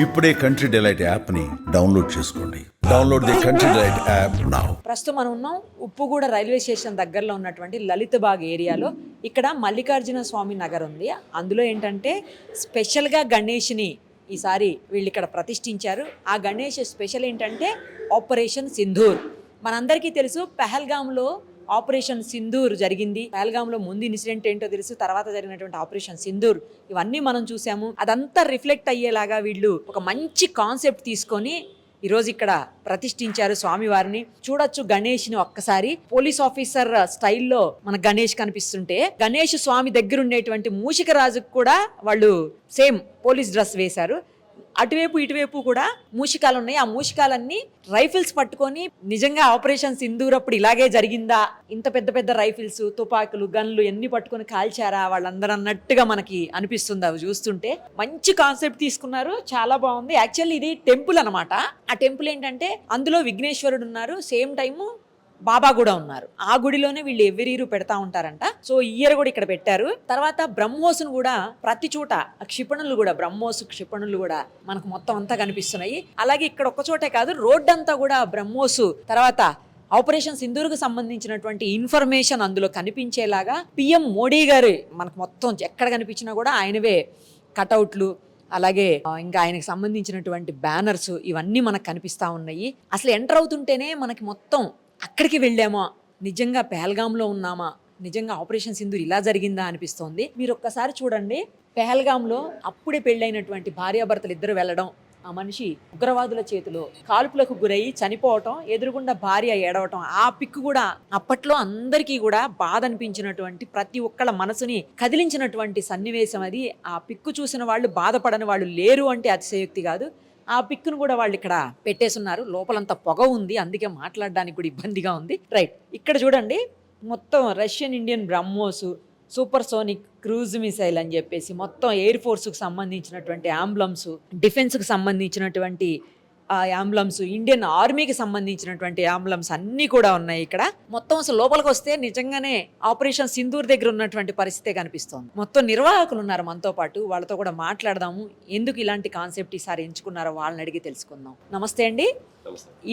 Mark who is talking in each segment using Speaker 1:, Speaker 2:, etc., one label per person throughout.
Speaker 1: ఇప్పుడే country delight యాప్ని download చేసుకోండి. Download the country delight app now.
Speaker 2: ప్రస్తుతం మనం ఉన్నాం ఉప్పుగూడ రైల్వే స్టేషన్ దగ్గరలో ఉన్నటువంటి లలితబాగ్ ఏరియాలో. ఇక్కడ మల్లికార్జున స్వామి నగర్ ఉంది. అందులో ఏంటంటే స్పెషల్గా గణేష్ని ఈసారి వీళ్ళు ఇక్కడ ప్రతిష్ఠించారు. ఆ గణేష్ స్పెషల్ ఏంటంటే ఆపరేషన్ సింధూర్. మనందరికీ తెలుసు పెహల్గాంలో ఆపరేషన్ సింధూర్ జరిగింది. పహల్గాంలో ముందు ఇన్సిడెంట్ ఏంటో తెలుసు, తర్వాత జరిగినటువంటి ఆపరేషన్ సింధూర్ ఇవన్నీ మనం చూసాము. అదంతా రిఫ్లెక్ట్ అయ్యేలాగా వీళ్ళు ఒక మంచి కాన్సెప్ట్ తీసుకొని ఈరోజు ఇక్కడ ప్రతిష్ఠించారు స్వామివారిని. చూడొచ్చు గణేష్ని ఒక్కసారి. పోలీస్ ఆఫీసర్ స్టైల్లో మన గణేష్ కనిపిస్తుంటే, గణేష్ స్వామి దగ్గర ఉండేటువంటి మూషిక రాజుకు కూడా వాళ్ళు సేమ్ పోలీస్ డ్రెస్ వేశారు. అటువైపు ఇటువైపు కూడా మూషికాలు ఉన్నాయి. ఆ మూషికాలన్నీ రైఫిల్స్ పట్టుకొని నిజంగా ఆపరేషన్ సింధూర్ అప్పుడు ఇలాగే జరిగిందా, ఇంత పెద్ద పెద్ద రైఫిల్స్, తుపాకులు, గన్లు ఎన్ని పట్టుకొని కాల్చారా వాళ్ళందరూ అన్నట్టుగా మనకి అనిపిస్తుంది అవి చూస్తుంటే. మంచి కాన్సెప్ట్ తీసుకున్నారు, చాలా బాగుంది. యాక్చువల్లీ ఇది టెంపుల్ అనమాట. ఆ టెంపుల్ ఏంటంటే అందులో విఘ్నేశ్వరుడు ఉన్నారు, సేమ్ టైము బాబా కూడా ఉన్నారు. ఆ గుడిలోనే వీళ్ళు ఎవ్రీ ఇయర్ పెడతా ఉంటారంట. సో ఈ ఇయర్ కూడా ఇక్కడ పెట్టారు. తర్వాత బ్రహ్మోసును కూడా ప్రతి చోట క్షిపణులు కూడా, బ్రహ్మోసు క్షిపణులు కూడా మనకు మొత్తం అంతా కనిపిస్తున్నాయి. అలాగే ఇక్కడ ఒక్క చోటే కాదు, రోడ్ అంతా కూడా బ్రహ్మోసు, తర్వాత ఆపరేషన్ సింధూర్కు సంబంధించినటువంటి ఇన్ఫర్మేషన్ అందులో కనిపించేలాగా పిఎం మోడీ గారు మనకు మొత్తం ఎక్కడ కనిపించినా కూడా ఆయనవే కటౌట్లు, అలాగే ఇంకా ఆయనకు సంబంధించినటువంటి బ్యానర్స్ ఇవన్నీ మనకు కనిపిస్తూ ఉన్నాయి. అసలు ఎంటర్ అవుతుంటేనే మనకి మొత్తం అక్కడికి వెళ్ళామా, నిజంగా పెహల్గాంలో ఉన్నామా, నిజంగా ఆపరేషన్ సింధూర్ ఇలా జరిగిందా అనిపిస్తోంది. మీరు ఒక్కసారి చూడండి, పెహల్గాంలో అప్పుడే పెళ్ళైనటువంటి భార్యాభర్తలు ఇద్దరు వెళ్ళడం, ఆ మనిషి ఉగ్రవాదుల చేతిలో కాల్పులకు గురయ్యి చనిపోవటం, ఎదురుగుండా భార్య ఏడవటం, ఆ పిక్కు కూడా అప్పట్లో అందరికీ కూడా బాధ అనిపించినటువంటి, ప్రతి ఒక్కళ్ళ మనసుని కదిలించినటువంటి సన్నివేశం అది. ఆ పిక్కు చూసిన వాళ్ళు బాధపడని వాళ్ళు లేరు అంటే అతిశయోక్తి కాదు. ఆ పిక్ను కూడా వాళ్ళు ఇక్కడ పెట్టేస్తున్నారు. లోపలంతా పొగ ఉంది, అందుకే మాట్లాడడానికి కూడా ఇబ్బందిగా ఉంది. రైట్, ఇక్కడ చూడండి మొత్తం Russian Indian BrahMos, super sonic cruise missile అని చెప్పేసి మొత్తం ఎయిర్ ఫోర్స్కు సంబంధించినటువంటి అంబులెన్స్, డిఫెన్స్కి సంబంధించినటువంటి అంబులెన్స్, ఇండియన్ ఆర్మీకి సంబంధించినటువంటి అంబులెన్స్ అన్నీ కూడా ఉన్నాయి ఇక్కడ. మొత్తం అసలు లోపలికి వస్తే నిజంగానే ఆపరేషన్ సింధూర్ దగ్గర ఉన్నటువంటి పరిస్థితే కనిపిస్తోంది. మొత్తం నిర్వాహకులు ఉన్నారు మనతో పాటు, వాళ్ళతో కూడా మాట్లాడదాము. ఎందుకు ఇలాంటి కాన్సెప్ట్ ఈసారి ఎంచుకున్నారో వాళ్ళని అడిగి తెలుసుకుందాం. నమస్తే అండి.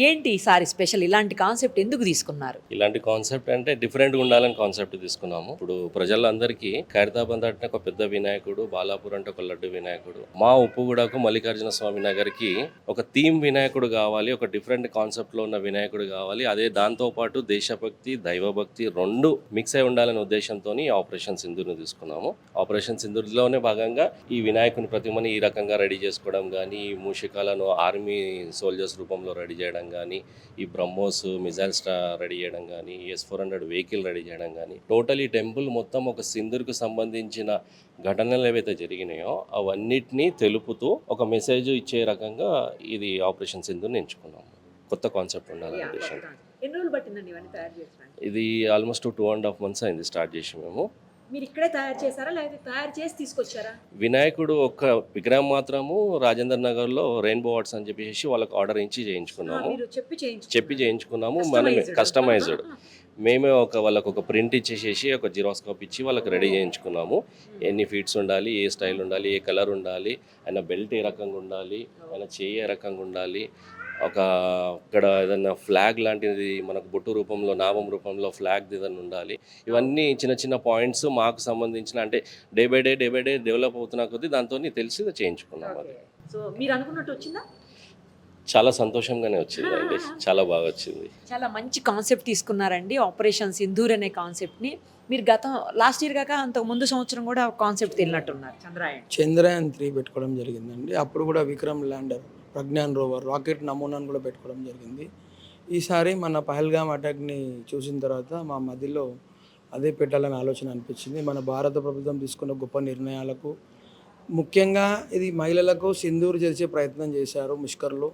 Speaker 2: ఏంటి ఈసారి స్పెషల్, ఇలాంటి కాన్సెప్ట్ ఎందుకు తీసుకున్నారు?
Speaker 3: ఇలాంటి కాన్సెప్ట్ అంటే డిఫరెంట్గా ఉండాలని కాన్సెప్ట్ తీసుకున్నాము. ఇప్పుడు ప్రజలందరికీ ఖైరతాబాద్ అంటే ఒక పెద్ద వినాయకుడు, బాలాపూర్ అంటే ఒక లడ్డు వినాయకుడు, మా ఉప్పుగూడకు మల్లికార్జున స్వామి నగర్కి ఒక థీమ్ వినాయకుడు కావాలి, ఒక డిఫరెంట్ కాన్సెప్ట్లో ఉన్న వినాయకుడు కావాలి. అదే దాంతోపాటు దేశభక్తి, దైవభక్తి రెండు మిక్స్ అయి ఉండాలనే ఉద్దేశంతో ఆపరేషన్ సింధూర్ని తీసుకున్నాము. ఆపరేషన్ సింధూర్లోనే భాగంగా ఈ వినాయకుని ప్రతిమని ఈ రకంగా రెడీ చేసుకోవడం కానీ, ఈ మూషికాలను ఆర్మీ సోల్జర్స్ రూపంలో రెడీ చేయడం కానీ, ఈ బ్రహ్మోస్ మిజైల్స్ రెడీ చేయడం కానీ, S-400 వెహికల్ రెడీ చేయడం కానీ, టోటల్ ఈ టెంపుల్ మొత్తం ఒక సింధూర్కు సంబంధించిన ఘటనలు ఏవైతే జరిగినాయో అవన్నిటినీ తెలుపుతూ ఒక మెసేజ్ ఇచ్చే రకంగా ఇది ఆపరేషన్ సింధూర్ని ఎంచుకున్నాము. కొత్త కాన్సెప్ట్ ఉండాలనే ఉద్దేశం.
Speaker 2: ఎన్ని రోజులు పట్టిందండి ఇవన్నీ తయారు చేసడానికి?
Speaker 3: ఇది ఆల్మోస్ట్ 2.5 months అయింది స్టార్ట్ చేసి మేము.
Speaker 2: మీరు ఇక్కడే తయారు చేశారా లేకపోతే తయారు చేసి తీసుకొచ్చారా?
Speaker 3: వినాయకుడు ఒక విగ్రహం మాత్రము రాజేంద్ర నగర్లో రెయిన్బో ఆర్ట్స్ అని చెప్పేసి వాళ్ళకి ఆర్డర్ ఇచ్చి చేయించుకున్నాము. చెప్పి చేయించుకున్నాము. మనమే కస్టమైజ్డ్, మేమే వాళ్ళకు ఒక ప్రింట్ ఇచ్చేసేసి ఒక జిరాక్స్ కాపీ ఇచ్చి వాళ్ళకి రెడీ చేయించుకున్నాము. ఎన్ని ఫీట్స్ ఉండాలి, ఏ స్టైల్ ఉండాలి, ఏ కలర్ ఉండాలి, ఆయన బెల్ట్ ఏ రకంగా ఉండాలి, ఆయన చేయి ఏ రకంగా ఉండాలి, ఒక ఇక్కడ ఏదన్నా ఫ్లాగ్ లాంటిది మనకు బొట్టు రూపంలో, నామం రూపంలో ఫ్లాగ్ ఏదన్నా ఉండాలి. ఇవన్నీ చిన్న చిన్న పాయింట్స్ మాకు సంబంధించిన, అంటే డే బై డే డెవలప్ అవుతున్న కొద్దీ దాంతో తెలిసి చేయించుకున్నాం. అది
Speaker 2: సో మీరు అనుకున్నట్టు వచ్చిందా?
Speaker 3: చాలా సంతోషంగానే వచ్చింది అండి, చాలా బాగా వచ్చింది.
Speaker 2: చాలా మంచి కాన్సెప్ట్ తీసుకున్నారండి, ఆపరేషన్ సింధూర్ అనే కాన్సెప్ట్ని. మీరు లాస్ట్ ఇయర్ కాక అంతకు ముందు సంవత్సరం కూడా కాన్సెప్ట్ తెలినట్టున్నారు.
Speaker 4: చంద్రయాన్ 3 పెట్టుకోవడం జరిగిందండి. అప్పుడు కూడా Vikram lander, Pragyan rover, rocket నమూనాను కూడా పెట్టుకోవడం జరిగింది. ఈసారి మన పహల్గామ్ అటాక్ని చూసిన తర్వాత మా మధ్యలో అదే పెట్టాలని ఆలోచన అనిపించింది. మన భారత ప్రభుత్వం తీసుకున్న గొప్ప నిర్ణయాలకు, ముఖ్యంగా ఇది మహిళలకు సింధూర్ చేసే ప్రయత్నం చేశారు ముష్కర్లు.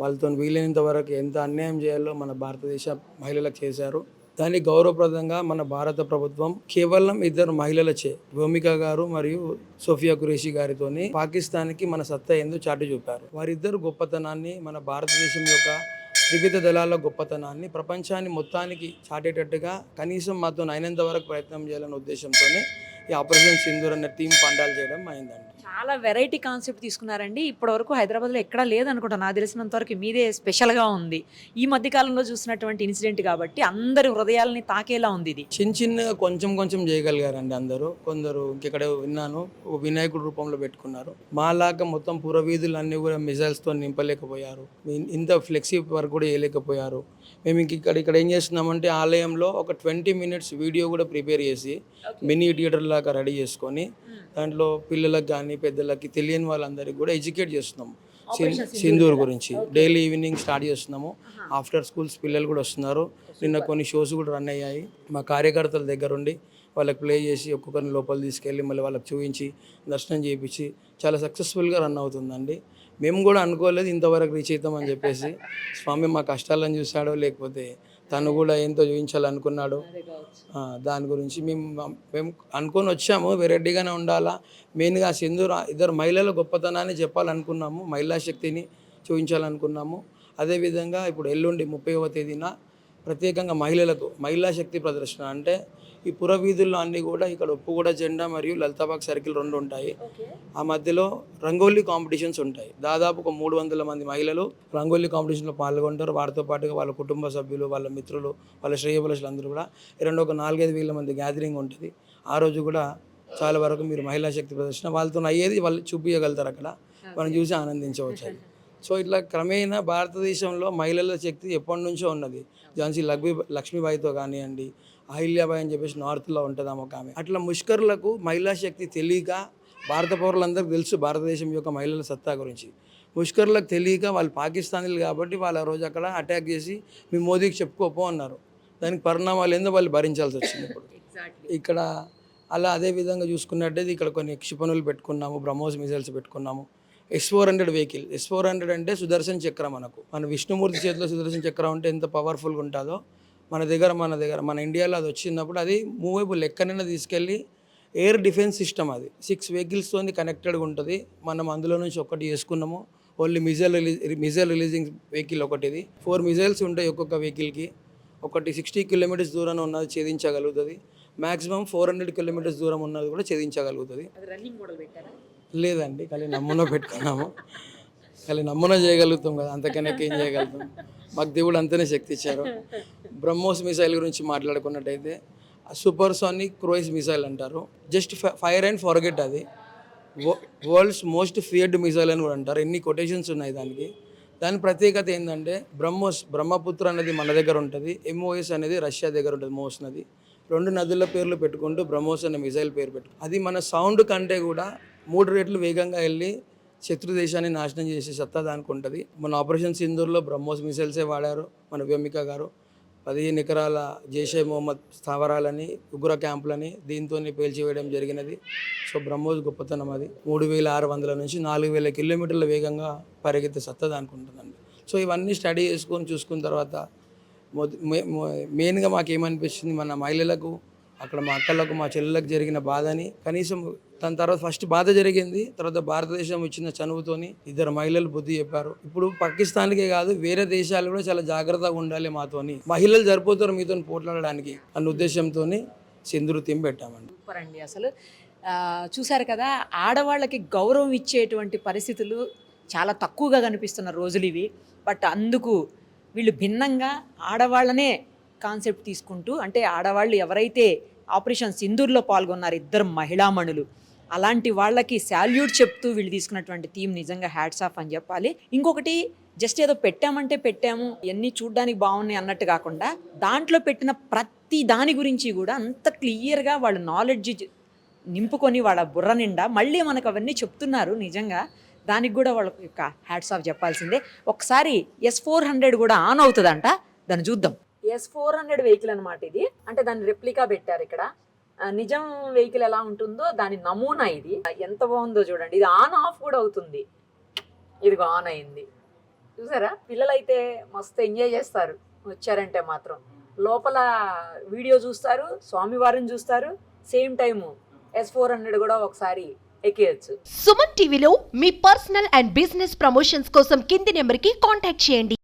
Speaker 4: వాళ్ళతో వీలైనంత వరకు ఎంత అన్యాయం చేయాలో మన భారతదేశ మహిళలకు చేశారు. దానికి గౌరవప్రదంగా మన భారత ప్రభుత్వం కేవలం 2 మహిళలచే, భూమిక గారు మరియు సోఫియా ఖురేషీ గారితోని పాకిస్తాన్కి మన సత్తా ఎందుకు చాటి చూపారు. వారిద్దరు గొప్పతనాన్ని, మన భారతదేశం యొక్క త్రివిధ దళాల గొప్పతనాన్ని ప్రపంచాన్ని మొత్తానికి చాటేటట్టుగా కనీసం మాతో అయినంత వరకు ప్రయత్నం చేయాలనే ఉద్దేశంతోనే ఈ ఆపరేషన్ సింధూర్ అనే టీం పండాలు చేయడం అయిందండి.
Speaker 2: చాలా వెరైటీ కాన్సెప్ట్ తీసుకున్నారండి. ఇప్పటివరకు హైదరాబాద్లో ఎక్కడా లేదనుకుంటా, నాకు తెలిసినంత వరకు మీదే స్పెషల్గా ఉంది. ఈ మధ్య కాలంలో చూసినటువంటి ఇన్సిడెంట్ కాబట్టి అందరి హృదయాలని తాకేలా ఉంది ఇది.
Speaker 4: చిన్నగా కొంచెం చేయగలిగారండి అందరూ. కొందరు ఇంకెక్కడ విన్నాను వినాయకుడు రూపంలో పెట్టుకున్నారు. మాలాగా మొత్తం పురవీధులు అన్నీ కూడా మిజైల్స్తో నింపలేకపోయారు. ఇంత ఫ్లెక్సీ వర్క్ కూడా చేయలేకపోయారు. మేము ఇక్కడ ఏం చేస్తున్నామంటే ఆలయంలో ఒక 20 minutes వీడియో కూడా ప్రిపేర్ చేసి మినీ థియేటర్ లాగా రెడీ చేసుకొని దాంట్లో పిల్లలకు కానీ పెద్దలకి తెలియని వాళ్ళందరికీ కూడా ఎడ్యుకేట్ చేస్తున్నాము సింధూర్ గురించి. డైలీ ఈవినింగ్ స్టార్ట్ చేస్తున్నాము. ఆఫ్టర్ స్కూల్స్ పిల్లలు కూడా వస్తున్నారు. నిన్న కొన్ని షోస్ కూడా రన్ అయ్యాయి. మా కార్యకర్తల దగ్గర ఉండి వాళ్ళకి ప్లే చేసి ఒక్కొక్కరిని లోపల తీసుకెళ్ళి మళ్ళీ వాళ్ళకి చూపించి దర్శనం చేయించి చాలా సక్సెస్ఫుల్గా రన్ అవుతుందండి. మేము కూడా అనుకోలేదు ఇంతవరకు రీచ్ అవుతామని చెప్పేసి. స్వామి మా కష్టాలను చూశాడో లేకపోతే తను కూడా ఏంతో చూపించాలనుకున్నాడు. దాని గురించి మేము అనుకొని వచ్చాము. వెరైటీగానే ఉండాలా, మెయిన్గా సింధూర్ ఇద్దరు మహిళల గొప్పతనాన్ని చెప్పాలనుకున్నాము, మహిళా శక్తిని చూపించాలనుకున్నాము. అదేవిధంగా ఇప్పుడు ఎల్లుండి 30వ తేదీన ప్రత్యేకంగా మహిళలకు మహిళా శక్తి ప్రదర్శన అంటే ఈ పురవీధుల్లో అన్నీ కూడా ఇక్కడ ఉప్పుగూడ జెండా మరియు లలితాబాగ్ సర్కిల్ 2 ఉంటాయి. ఆ మధ్యలో రంగోలీ కాంపిటీషన్స్ ఉంటాయి. దాదాపు ఒక 300 మంది మహిళలు రంగోలీ కాంపిటీషన్లో పాల్గొంటారు. వారితో పాటుగా వాళ్ళ కుటుంబ సభ్యులు, వాళ్ళ మిత్రులు, వాళ్ళ శ్రేయోభిలాషులు అందరూ కూడా ఒక 4-5 వేల మంది గ్యాదరింగ్ ఉంటుంది. ఆ రోజు కూడా చాలా వరకు మీరు మహిళా శక్తి ప్రదర్శన వాళ్ళతో అయ్యేది వాళ్ళు చూపించగలుగుతారు. అక్కడ మనం చూసి ఆనందించవచ్చు. అది సో ఇట్లా క్రమేణా భారతదేశంలో మహిళల శక్తి ఎప్పటి నుంచో ఉన్నది. ఝాన్సీ లక్ష్మీబాయితో కానివ్వండి, అహిల్యాబాయి అని చెప్పేసి నార్త్లో ఉంటుంది ఒక ఆమె. అట్లా ముష్కర్లకు మహిళా శక్తి తెలియక భారత పౌరులందరికీ తెలుసు భారతదేశం యొక్క మహిళల సత్తా గురించి. ముష్కర్లకు తెలియక వాళ్ళు పాకిస్తానీలు కాబట్టి వాళ్ళు ఆ రోజు అక్కడ అటాక్ చేసి మీ మోదీకి చెప్పుకోపో అన్నారు. దానికి పరిణామాలు ఏందో వాళ్ళు భరించాల్సి వచ్చింది. ఇప్పుడు ఇక్కడ అలా అదే విధంగా చూసుకున్నట్టయితే ఇక్కడ కొన్ని క్షిపణులు పెట్టుకున్నాము, బ్రహ్మోస్ మిజైల్స్ పెట్టుకున్నాము. S-400 vehicle. S-400 అంటే సుదర్శన్ చక్రం. మన విష్ణుమూర్తి చేతిలో సుదర్శన్ చక్రం అంటే ఎంత పవర్ఫుల్గా ఉంటుందో మన దగ్గర మన ఇండియాలో అది వచ్చినప్పుడు అది మూవేబుల్ ఎక్కడైనా తీసుకెళ్ళి ఎయిర్ డిఫెన్స్ సిస్టమ్. అది 6 vehiclesతో కనెక్టెడ్గా ఉంటుంది. మనం అందులో నుంచి ఒకటి చేసుకున్నాము. ఓన్లీ మిజైల్ రిలీజింగ్ వెహికల్ ఒకటి. ఇది 4 మిజైల్స్ ఉంటాయి ఒక్కొక్క వెహికల్కి. ఒకటి 60 kilometers దూరం ఉన్నది ఛేదించగలుగుతుంది. మ్యాక్సిమం 400 kilometers దూరం ఉన్నది కూడా ఛేదించగలుగుతుంది. లేదండి, ఖాళీ నమ్మున పెట్టుకున్నాము. ఖాళీ నమ్మున చేయగలుగుతాం కదా, అంతకన్నా ఏం చేయగలుగుతాం. మాకు దేవుడు అంతనే శక్తి ఇచ్చారు. బ్రహ్మోస్ మిసైల్ గురించి మాట్లాడుకున్నట్టయితే సూపర్సోనిక్ క్రూయిజ్ మిసైల్ అంటారు. Just fire and forget. అది వరల్డ్స్ మోస్ట్ ఫియర్డ్ మిసైల్ అని కూడా అంటారు. ఎన్ని కొటేషన్స్ ఉన్నాయి దానికి. దాని ప్రత్యేకత ఏంటంటే బ్రహ్మపుత్ర అనేది మన దగ్గర ఉంటుంది, MOS అనేది రష్యా దగ్గర ఉంటుంది, మోస్ నది. 2 నదుల పేర్లు పెట్టుకుంటూ బ్రహ్మోస్ అనే మిసైల్ పేరు అది మన సౌండ్ కంటే కూడా 3 రెట్లు వేగంగా వెళ్ళి శత్రు దేశాన్ని నాశనం చేసే సత్తా దానికి ఉంటుంది. మన ఆపరేషన్ సింధూర్లో బ్రహ్మోస్ మిసైల్సే వాడారు మన వ్యోమిక గారు. 15 ఎకరాల జైషే మొహమ్మద్ స్థావరాలని, ఉగ్ర క్యాంపులని దీంతో పేల్చివేయడం జరిగినది. సో బ్రహ్మోస్ గొప్పతనం అది. 3600 నుంచి 4000 kilometers వేగంగా పరిగెత్తే సత్తా దానికి ఉంటుందండి. సో ఇవన్నీ స్టడీ చేసుకొని చూసుకున్న తర్వాత మెయిన్గా మాకేమనిపించింది, మన మహిళలకు అక్కడ మా అక్కలకు మా చెల్లెలకు జరిగిన బాధని కనీసం దాని తర్వాత ఫస్ట్ బాధ జరిగింది, తర్వాత భారతదేశం ఇచ్చిన చనువుతోని 2 మహిళలు బుద్ధి చెప్పారు. ఇప్పుడు పాకిస్తాన్కే కాదు వేరే దేశాలు కూడా చాలా జాగ్రత్తగా ఉండాలి మాతోని, మహిళలు సరిపోతారు మీతో పోట్లాడడానికి అన్న ఉద్దేశంతో సింధూర్ థీమ్ పెట్టామండి.
Speaker 2: సూపర్ అండి. అసలు చూసారు కదా, ఆడవాళ్ళకి గౌరవం ఇచ్చేటువంటి పరిస్థితులు చాలా తక్కువగా కనిపిస్తున్న రోజులు ఇవి. బట్ అందుకు వీళ్ళు భిన్నంగా ఆడవాళ్ళనే కాన్సెప్ట్ తీసుకుంటూ, అంటే ఆడవాళ్ళు ఎవరైతే ఆపరేషన్ సింధూర్లో పాల్గొన్నారు 2 మహిళామణులు, అలాంటి వాళ్ళకి శాల్యూట్ చెప్తూ వీళ్ళు తీసుకున్నటువంటి థీమ్ నిజంగా హ్యాట్స్ ఆఫ్ అని చెప్పాలి. ఇంకొకటి, జస్ట్ ఏదో పెట్టామంటే పెట్టాము, ఇవన్నీ చూడ్డానికి బాగున్నాయి అన్నట్టు కాకుండా దాంట్లో పెట్టిన ప్రతి దాని గురించి కూడా అంత క్లియర్గా వాళ్ళు నాలెడ్జ్ నింపుకొని వాళ్ళ బుర్ర నిండా మళ్ళీ మనకు అవన్నీ చెప్తున్నారు. నిజంగా దానికి కూడా వాళ్ళకి యొక్క హ్యాట్స్ ఆఫ్ చెప్పాల్సిందే. ఒకసారి S-400 కూడా ఆన్ అవుతుందంట, దాన్ని చూద్దాం. S-400 వెహికల్ అనమాట ఇది. అంటే దాన్ని రెప్లికా పెట్టారు ఇక్కడ. నిజం వెహికల్ ఎలా ఉంటుందో దాని నమూనా ఇది. ఎంత బాగుందో చూడండి. ఇది ఆన్ ఆఫ్ కూడా అవుతుంది. ఇదిగో ఆన్ అయింది, చూసారా? పిల్లలైతే మస్తు ఎంజాయ్ చేస్తారు వచ్చారంటే మాత్రం. లోపల వీడియో చూస్తారు, స్వామివారిని చూస్తారు, సేమ్ టైము S-400 కూడా ఒకసారి ఎక్కేయచ్చు.
Speaker 5: సుమన్ టీవీలో మీ పర్సనల్ అండ్ బిజినెస్ ప్రమోషన్స్ కోసం కింది నెంబర్కి కాంటాక్ట్ చేయండి.